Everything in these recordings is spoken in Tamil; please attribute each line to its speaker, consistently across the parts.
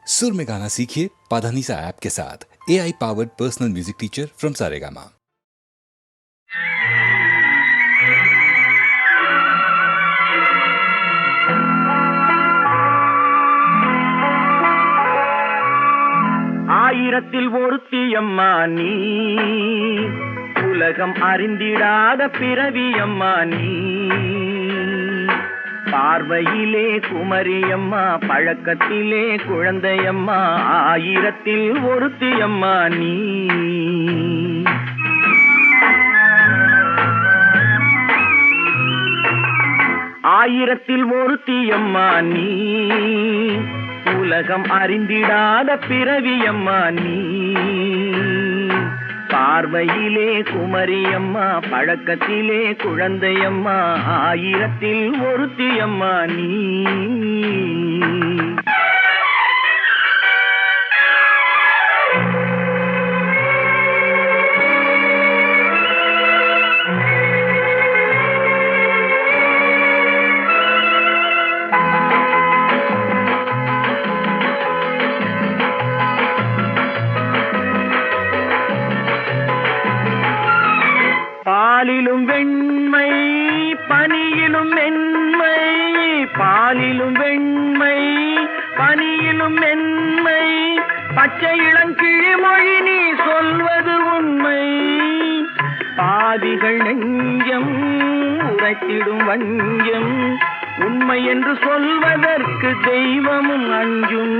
Speaker 1: सुर में गाना सीखिए पाधानीसा ऐप के साथ। AI powered personal music teacher from Saregama.
Speaker 2: ஆயிரத்தில் ஒருத்தியம்மா நீ, உலகம் அறிந்திடாத பிறவியம்மா நீ. பார்வையிலே குமரியம்மா, பழக்கத்திலே குழந்தையம்மா, ஆயிரத்தில் ஒருத்தியம்மா நீ. ஆயிரத்தில் ஒருத்தியம்மா நீ, உலகம் அறிந்திடாத பிறவியம்மா நீ. பார்வையிலே குமரியம்மா, பழக்கத்திலே குழந்தையம்மா, ஆயிரத்தில் ஒருத்தியம்மா நீ. பாலிலும் வெண்மை, பனியிலும் மென்மை, பாலிலும் வெண்மை, பனியிலும் மென்மை, பச்சை இளங்கிழிமொழி நீ சொல்வது உண்மை. பாதிகள் நெஞ்சம் உரைத்திடும் வஞ்சம், உண்மை என்று சொல்வதற்கு தெய்வமும் அஞ்சும்.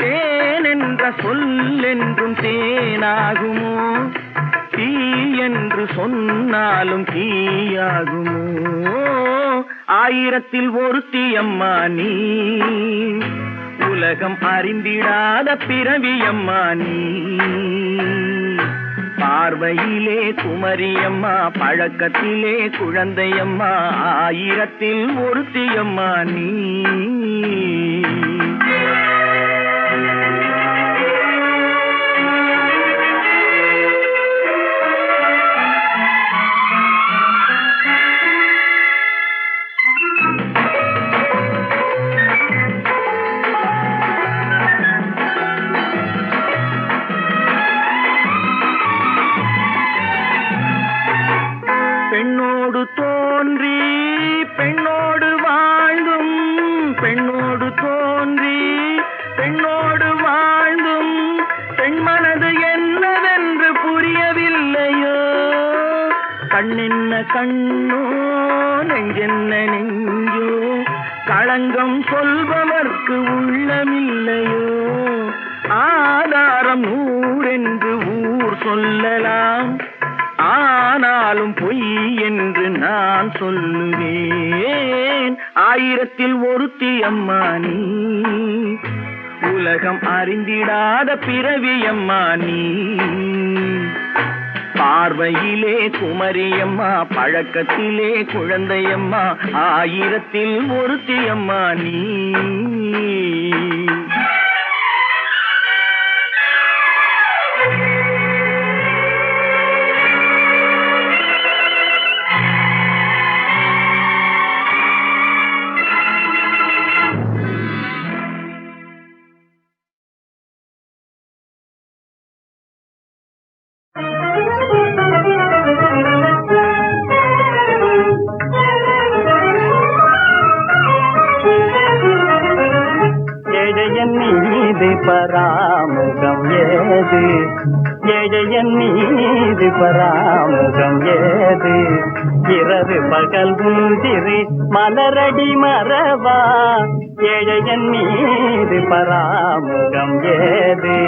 Speaker 2: தேன் என்ற சொல் என்றும் தேனாகுமோ, தீ என்று சொன்னாலும் தீயாகுமோ. ஆயிரத்தில் ஒருத்தியம்மா நீ, உலகம் அறிந்திடாத பிறவியம்மா நீ. பார்வையிலே குமரியம்மா, பழக்கத்திலே குழந்தையம்மா, ஆயிரத்தில் ஒருத்தியம்மா நீ. பெண்ணோடு தோன்றி பெண்ணோடு வாழ்ந்தும், பெண்ணோடு தோன்றி பெண்ணோடு வாழ்ந்தும், பெண்மனது என்னவென்று புரியவில்லையோ. கண்ணென்ன கண்ணோ, நெஞ்சென்ன நெஞ்சோ, களங்கம் சொல்பவர்க்கு உள்ளமில்லையோ. ஆதாரம் நூறென்று ஊர் சொல்லலாம், ஆனாலும் பொய் என்று நான் சொல்லுவேன். ஆயிரத்தில் ஒருத்தியம்மா நீ, உலகம் அறிந்திடாத பிறவியம்மா நீ. பார்வையிலே குமரியம்மா, பழக்கத்திலே குழந்தையம்மா, ஆயிரத்தில் ஒருத்தியம்மா நீ. ஏழையன் நீதி பராமுகம் ஏது, ஏழையன் நீதி பராமுகம் ஏது. இரவு பகல் முந்திரி மலரடி மரவா, ஏழையன் நீதி பராமுகம் ஏது.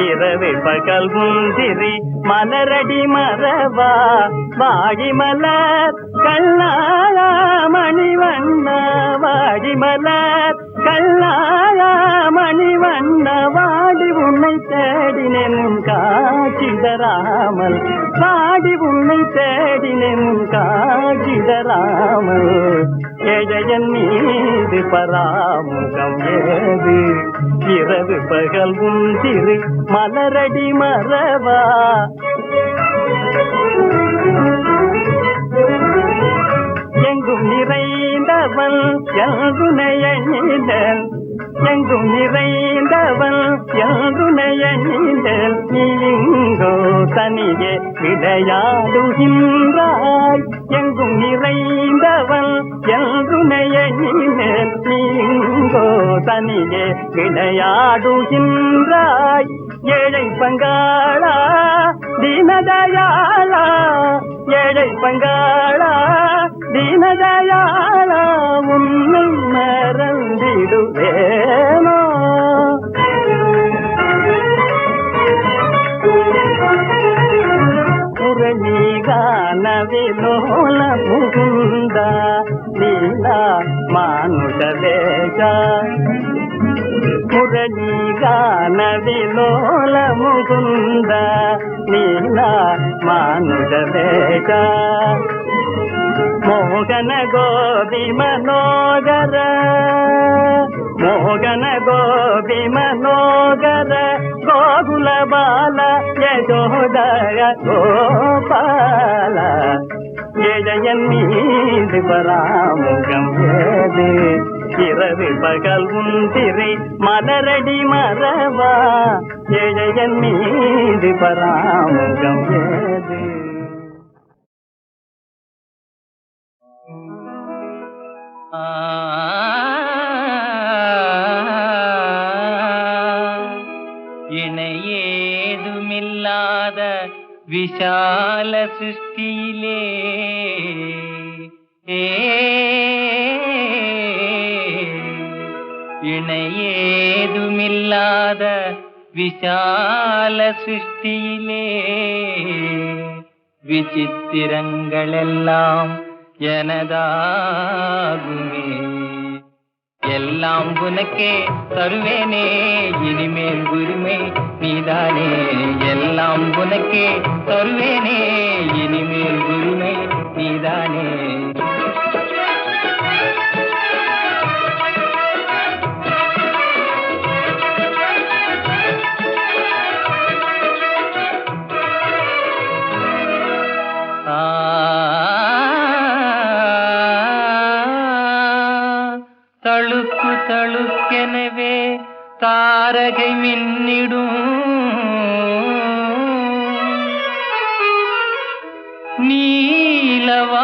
Speaker 2: இரவு பகல் முந்திரி மலரடி மரவா, வாடி மலர் கண்ணாளா மணிவண்ண, வாடி மலர் கண்ணாளா மணிவண்ண. வாடி உன்னை தேடினேன் காட்சி தராமல், வாடி உன்னை தேடினேன் காட்சி தராமல். ஏழையன் மீது பராமுகம் ஏது, இரவு பகல் உந்திரு மலரடி மரவா. எங்கும் நிறைந்தவள் எங்குனையணிதல், எங்கும் நிறைந்தவள் தனியே விளையாடுகின்றாய் எங்கும் நிறைந்தவன் என்றுமையை மேல் நீங்கோ தனியே விளையாடுகின்றாய் ஏழை பங்காளா தீனதயாளா ஏழை பங்காளா தீனதயாளா உன்னை மறந்திடுவேனோ முரளிகான விலோல முகுந்த லீலா மானுஷ வேஷ முரளிகான விலோல முகுந்த லீலா மானுಷ வேಷ மோகன கோபி மனோகர மோகன கோபி மனோகர கோகுல பால யசோதய கோபால ஏழையன் மீது பராமுகம் ஏது இரவு பகல் உந்திரை மலரடி மரவா ஏழையன் மீது பராமுகம் ஏது
Speaker 3: இணையேதுமில்லாத விஷால சிருஷ்டியிலே இணையேதுமில்லாத விஷால சிருஷ்டியிலே விசித்திரங்களெல்லாம் எனதாகுமே எல்லாம் உனக்கே தருவேனே இனிமேல் உரிமை நீதானே எல்லாம் உனக்கே தருவேனே இனிமேல் உரிமை நீதானே தழுக்கு தழுக்கெனவே தாரகை மின்னிடும்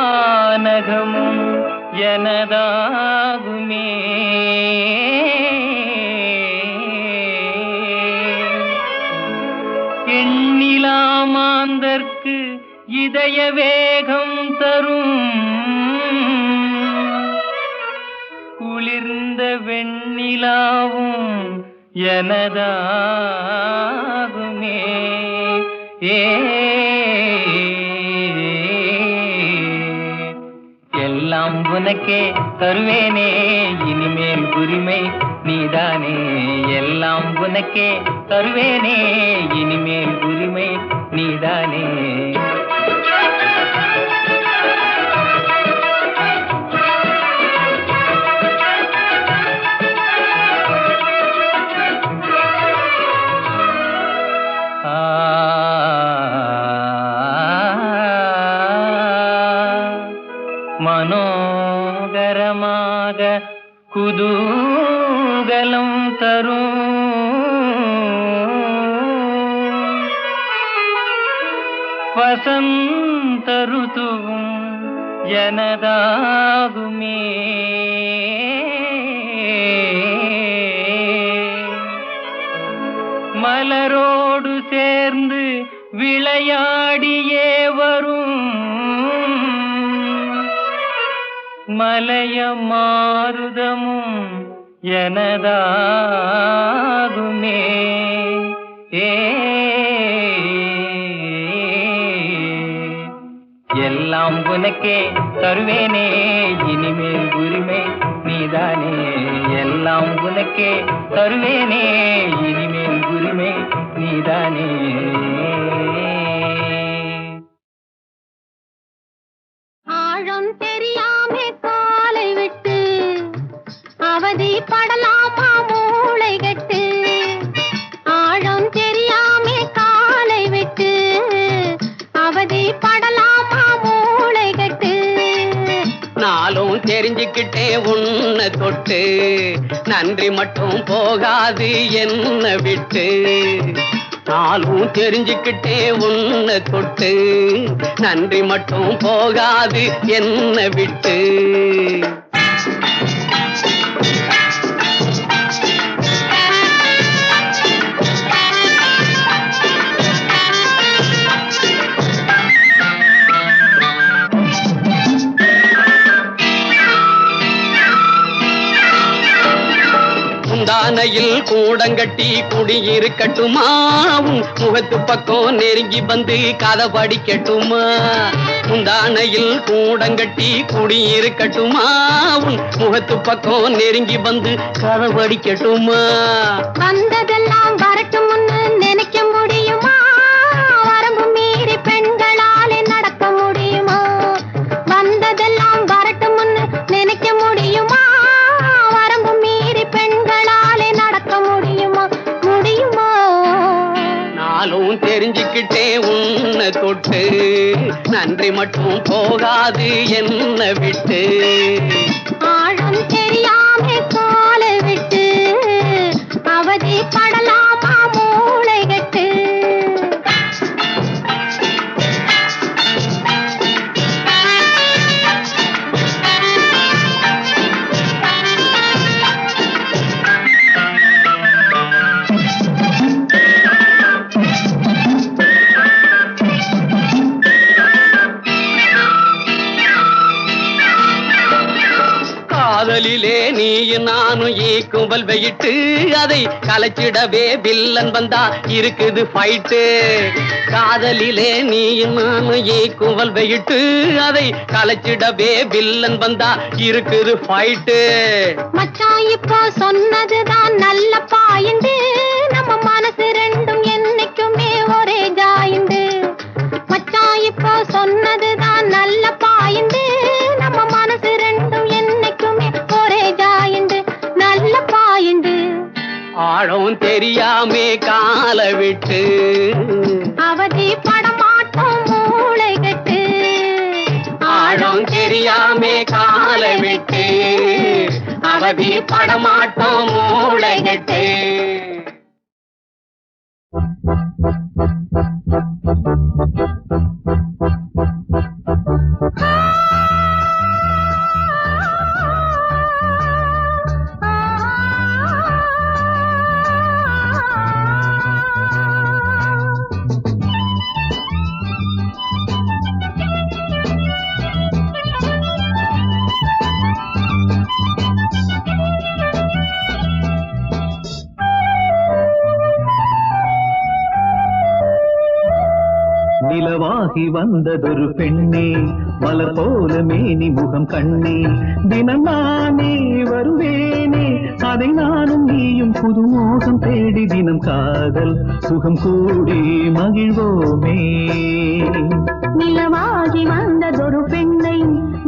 Speaker 3: நீலவானகமும் எனதாகுமே எண்ணிலாமாந்தற்கு இதய வேகம் தரும் குளிர்ந்த வெண்ணிலாவும் எனதாகுமே எல்லாம் உனக்கே தருவேனே இனிமேல் உரிமை நீதானே எல்லாம் உனக்கே தருவேனே இனிமேல் உரிமை நீதானே மனோகரமாக குதூகலம் தரும் வசந்த ருதுவும் எனதாகுமே மலரோடு சேர்ந்து விளையாடியே வரும் மலைய மாருதமும் எனதாகுமே எல்லாம் உனக்கே தருவேனே இனிமேல் உரிமை நீதானே எல்லாம் உனக்கே தருவேனே இனிமேல் உரிமை நீதானே
Speaker 4: ஆழம் தெரியாமே காலை விட்டு அவதி படலாமா மூளை கட்டு ஆழம் தெரியாமே காலை விட்டு அவதி படலாமா மூளை கட்டு
Speaker 5: நாளும் தெரிஞ்சுக்கிட்டே உன்னை தொட்டு நன்றி மட்டும் போகாது என்ன விட்டு நாளும் தெரிஞ்சுக்கிட்டே உன்னை தொட்டு நன்றி மட்டும் போகாது என்ன விட்டு. முந்தானையில் கூடங்கட்டி குடியிருக்கட்டுமா, முகத்து பக்கம் நெருங்கி வந்து கதை படிக்கட்டுமா. முந்தானையில் கூடங்கட்டி குடியிருக்கட்டுமா, முகத்து பக்கம் நெருங்கி வந்து கதை படிக்கட்டுமா.
Speaker 4: வந்ததெல்லாம் வரட்டும்னு நினைக்க முடியுமா, வரம்பு மீறி பெண்களாலே நடக்க முடியுமா. வந்ததெல்லாம் வரட்டும்னு நினைக்க முடியுமா, வரம்பு மீறி பெண்களாலே நடக்க முடியுமா. முடியுமா.
Speaker 5: நாளும் தெரிஞ்சுக்கிட்டே உன்னை தொட்டு நன்றி மட்டும் போகாது என்ன விட்டு.
Speaker 4: ஆழம் தெரியாம காலை விட்டு அவதி படலாமா மூளை கட்டு.
Speaker 5: காதலிலே நீயும் நானும் ஈக்குவல் வெயிட்டு, அதை கலைச்சிடவே வில்லன் வந்தா இருக்குது ஃபைட்டு. காதலிலே நீயும் நானும் ஈக்குவல் வெயிட்டு, அதை கலைச்சிடவே வில்லன் வந்தா இருக்குது ஃபைட்டு.
Speaker 4: மச்சான் இப்போ சொன்னதுதான் நல்ல பாயிண்டு, நம்ம மனசு ரெண்டும் என்னைக்குமே ஒரே ஜாயிண்டு. மச்சான் இப்போ சொன்னதுதான் நல்ல பாயிண்டு, நம்ம மனசு ரெண்டும் என்னைக்குமே ஒரே ஜாயிண்டு. நல்ல பாயிண்டு.
Speaker 5: ஆழம் தெரியாமே காலை விட்டு
Speaker 4: அவதி படமாட்டோம் மூளை கட்டு.
Speaker 5: ஆழம் தெரியாமே காலை விட்டு அவதி படமாட்டோம் மூளை கட்டு.
Speaker 2: நிலவாகி வந்ததொரு பெண்ணே, மலர் போல மேனி முகம் கண்ணே, தினம் நானே வருவேனே, அதை நானும் நீயும் புது மோகம் தேடி தினம் காதல் சுகம் கூடி மகிழ்வோமே.
Speaker 4: நிலவாகி வந்ததொரு பெண்ணை,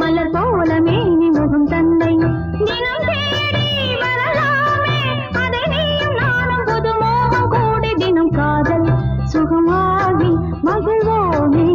Speaker 4: மலர் போல மேனி முகம் தன்னை, தினம் தேடி வரலாமே, அதை நீயும் நானும் புது மோகம் கூடி தினம் காதல் சுகமாகி மகிழ்வோமே.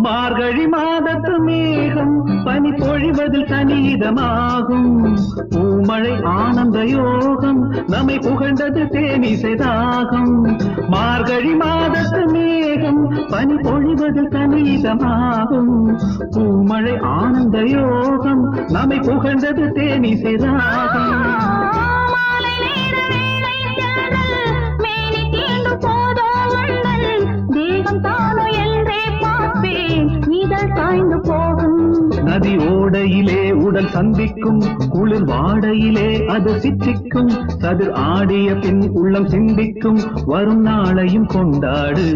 Speaker 2: மார்கழி மாதத்து மேகம் பனி பொழிவதில் தனிதமாகும், பூமழை ஆனந்த யோகம் நம்மை புகழ்ந்தது தேனிசைதாகும். மார்கழி மாதத்து மேகம் பனி பொழிவதில் தனிதமாகும், பூமழை ஆனந்த யோகம் நம்மை புகழ்ந்தது தேனிசைதாகும். நதி ஓடையிலே உடல் சந்திக்கும், குளிர் வாடையிலே அது சித்திக்கும், சதுர் ஆடிய பின் உள்ளம் சிந்திக்கும், வரும் நாளையும் கொண்டாடு.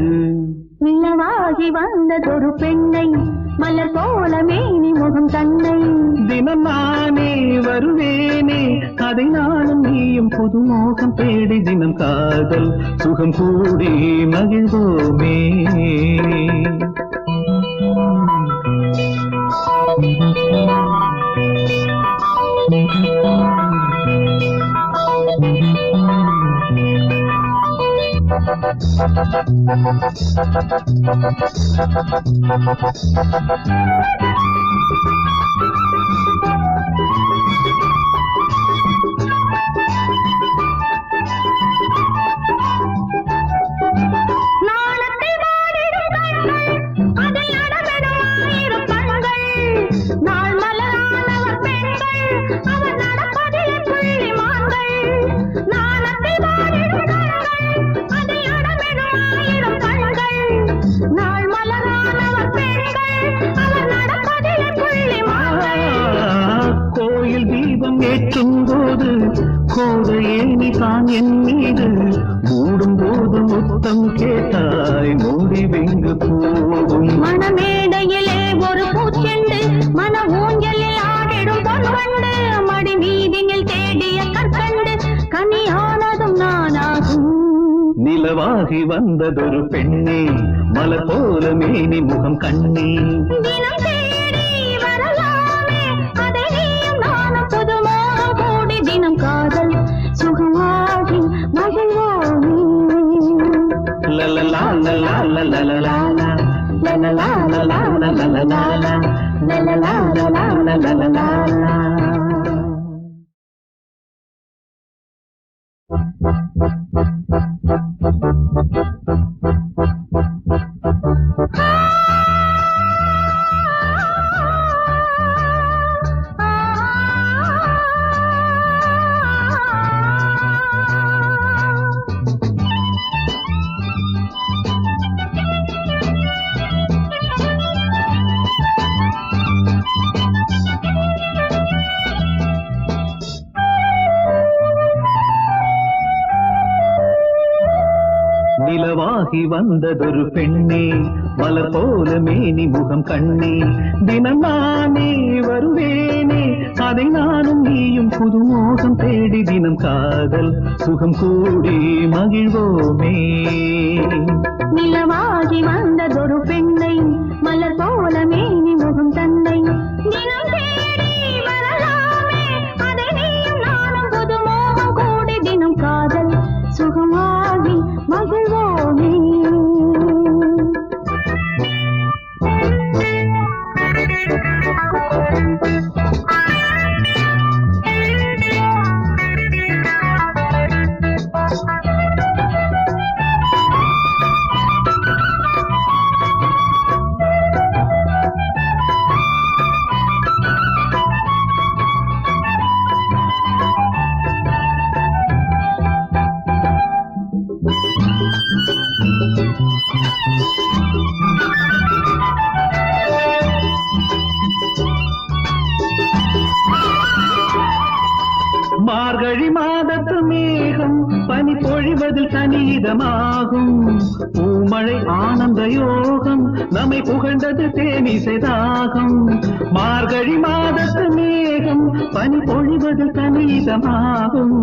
Speaker 4: நிலவாகி வந்ததொரு பெண்ணை, மலர் போல மேனி முகம் தன்
Speaker 2: சுகம் கூடி மகிழ்வோமே. கோயில் தீபம் ஏற்றும் போது கோதையே நீ தான் என் மீது மூடும் போது முத்தம் கேட்டாய் மூடி வெங்கு போகும்.
Speaker 4: மணமேடையிலே ஒரு பூச்செண்டு மன ஊஞ்சலில் ஆடிடும் பொன்வண்டு மடி மீதினில் தேடிய கற்கண்டு கனியானதும் நானாகும்.
Speaker 2: நிலவாகி வந்ததொரு பெண்ணே மலர் போல மேனி முகம் கண்ணே.
Speaker 4: தினம் தேடி வரலாமே அதை நீயும் நானும் புதுமோகம் கூடி தினம் காதல் சுகமாகி மகிழ்வோமே.
Speaker 2: லலலா லலலா லலலா லலலா லலலா லலலா லலலா லலலா. நிலவாகி வந்ததொரு பெண்ணே மலர் போல மேனி முகம் கண்ணே. தினம் நானே வருவேனே அதை நானும் நீயும் புதுமோகம் தேடி தினம் காதல் சுகம் கூடி மகிழ்வோமே.
Speaker 4: நிலவாகி வந்ததொரு பெண்ணை மலர் போல மேனி முகம் தன்னை தினம் தேடி வரலாமே அதை நீயும் நானும் புதுமோகம் கூடி தினம் காதல் சுகமாகி மகிழ்வோமே.
Speaker 2: மார்கழி மாதத்து மேகம் பனி பொழிவதில் தனிதமாகும். பூமழை ஆனந்த யோகம் நம்மை புகழ்ந்தது தேனிசைதாகும். மார்கழி மாதத்து மேகம் பனி பொழிவதில் தனிதமாகும்.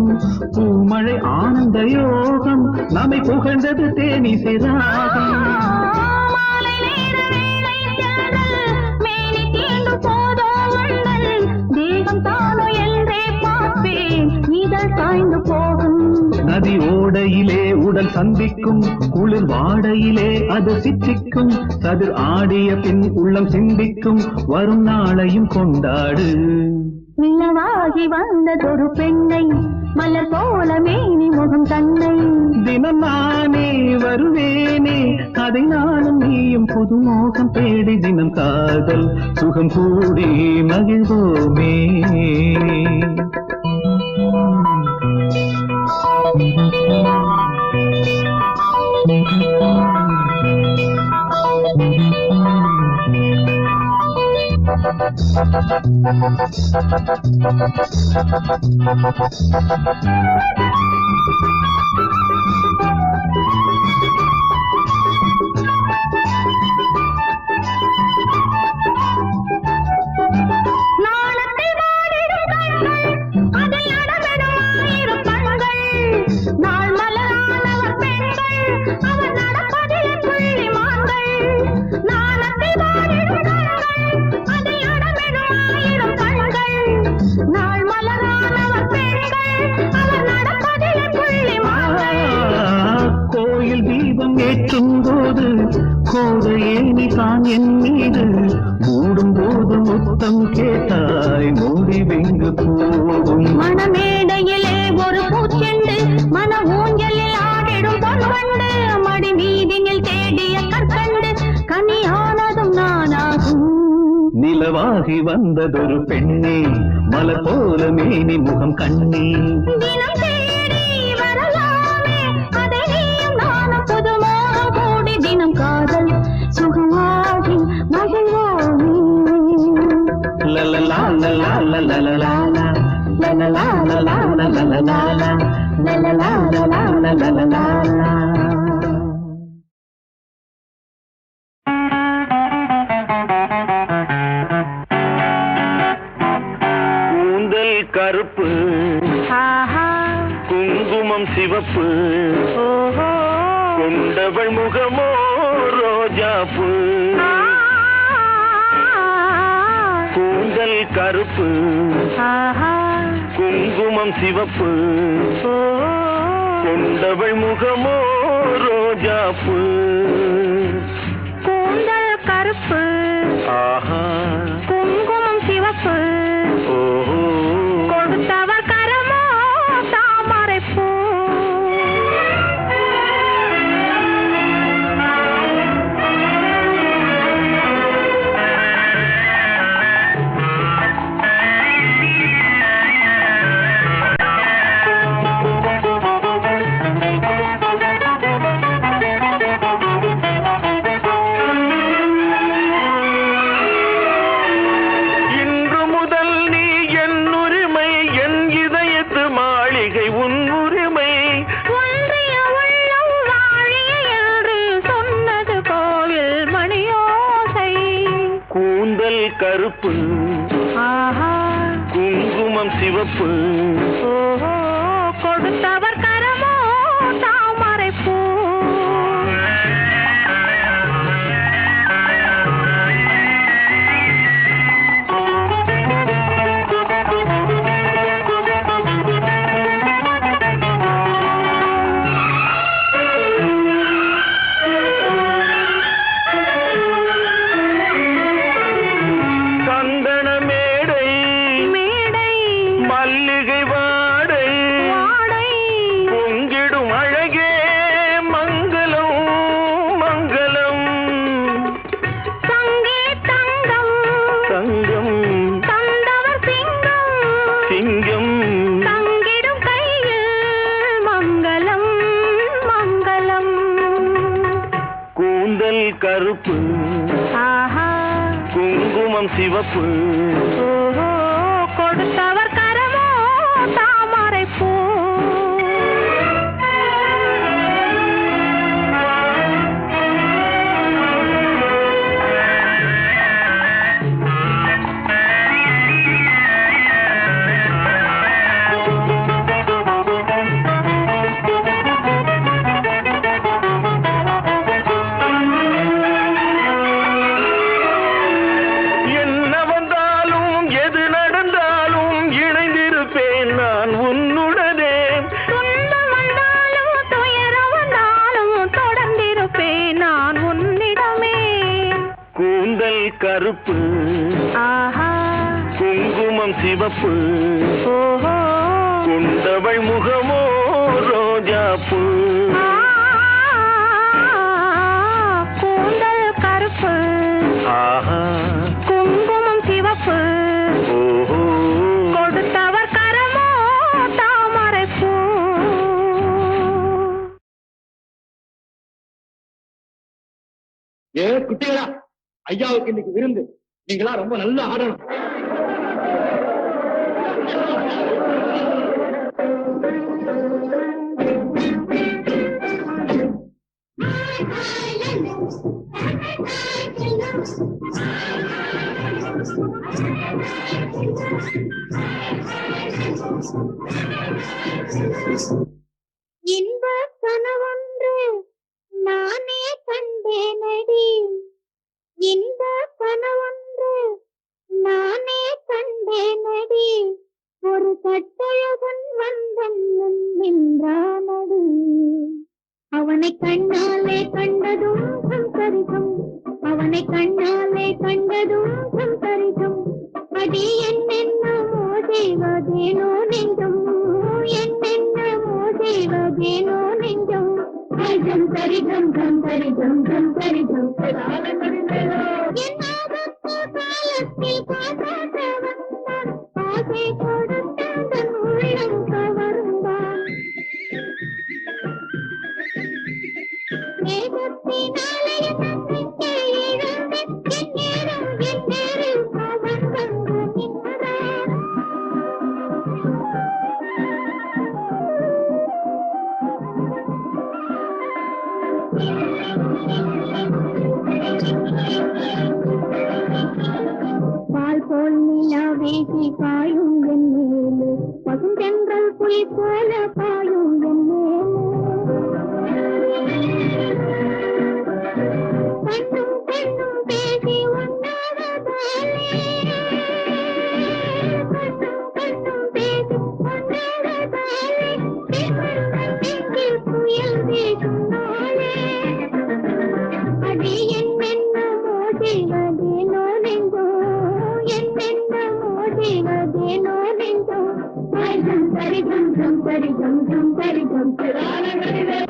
Speaker 2: பூமழை ஆனந்த யோகம் நம்மை புகழ்ந்தது தேனிசைதாகும். நதி ஓடையிலே உடல் சந்திக்கும் குளிர் வாடையிலே அது சித்திக்கும். சதிர் ஆடிய பின் உள்ளம் சிந்திக்கும் வரும் நாளையும் கொண்டாடு.
Speaker 4: நிலவாகி வந்ததொரு பெண்ணை மலர் போல மேனி முகம் தன்னை
Speaker 2: தினம் நானே வருவேனே அதை நானும் நீயும் புதுமோகம் தேடி தினம் காதல் சுகம் கூடி மகிழ்வோமே.
Speaker 4: நாள் மலரானவர் பெண்கள்
Speaker 2: கோதையே நீ தான் என் மீது மூடும் போது முத்தம் கேட்டாய் மூடி வெங்கு போகும்
Speaker 4: மணமேடையிலே ஒரு பூச்செண்டு மன ஊஞ்சலில் ஆடிடும் பொன்வண்டு மடி மீதினில் தேடிய கற்கண்டு கனியானதும் நானாகும்
Speaker 2: நிலவாகி வந்ததொரு பெண்ணே மலர் போல மேனி முகம் கண்ணே
Speaker 4: தினம் தேடி வரலாமே அதை நீயும் நானும் புதுமோகம் கூடி தினம் காதல் சுகமாகி மகிழ்வோமே
Speaker 2: லலலா லலலா லலலா லலலா லலலா லலலா லலலா லலலா லலலா கருப்பு குங்குமம் சிவப்பு கொண்டவள் முகமோ ரோஜாப்பு கூந்தல் கருப்பு குங்குமம் சிவப்பு கொண்டவள் முகமோ ரோஜாப்பு
Speaker 4: கூந்தல் கருப்பு குங்குமம் சிவப்பு கொடுத்தவர் கரமோ தாமரை பூ
Speaker 2: கருப்பு குங்குமம் சிவப்பு
Speaker 4: கொடுத்தவர் கரமோ தாமரை பூ
Speaker 2: கருப்பு குங்குமம் சிவப்பு
Speaker 4: கொடுத்தவர் கரமோ தாமரை பூ
Speaker 2: கருப்பு குங்குமம் சிவப்பு கொண்டவள் முகமோ ரோஜாப்பு
Speaker 4: கூந்தல் கருப்பு குங்குமம் சிவப்பு கொடுத்தவர் கரமோ தாமரை பூ
Speaker 6: ஏ குட்டிகளா, ஐயாவுக்கு இன்னைக்கு விருந்து. நீங்களா ரொம்ப நல்லா ஆடணும்.
Speaker 4: இன்ப கனவொன்று நானே கண்டேனடி, இன்ப கனவொன்று நானே கண்டேனடி, ஒரு கட்டழகன் வந்தன் முன் நின்றானடி, அவனை கண்ணாலே கண்டதும் சம்சரிக்கும், அவனை கண்ணாலே கண்டதும் சம்சரிக்கும். அடி என்னென்னமோ செய்வதேனோ நெஞ்சம், என்னென்னமோ செய்வதேனோ நெஞ்சம். ஜம் சரி ஜம் ஜம் சரி ஜம் ஜம் சரி ஜம். என் ஆபத்து காலத்தில் காப்பாற்ற வந்தான், ஆசை கொடுத்தான் தன் உள்ளம் கவர்ந்தான். மேகத்தினாலே நம்பிக்கை இழந்தேன், என் நேரம் என் நேரில் அவன் வந்து நின்றான். பால் போல் நிலா வீசி பாயும் என் மேலே, பசுந்தென்றல் புலி போல பாயும் என் மேலே. கண்ணும் கண்ணும் பேசி ஒன்னாவதாலே, கண்ணும் கண்ணும் பேசி ஒன்னாவதாலே, நெஞ்சில் புயல் வீசும் நாளே. அடி என்னென்னமோ செய்வதேனோ நெஞ்சோ, என்னென்னமோ செய்வதேனோ நெஞ்சோ. ஜம் சரி ஜம் ஜம் சரி ஜம் ஜம் சரி ஜம்.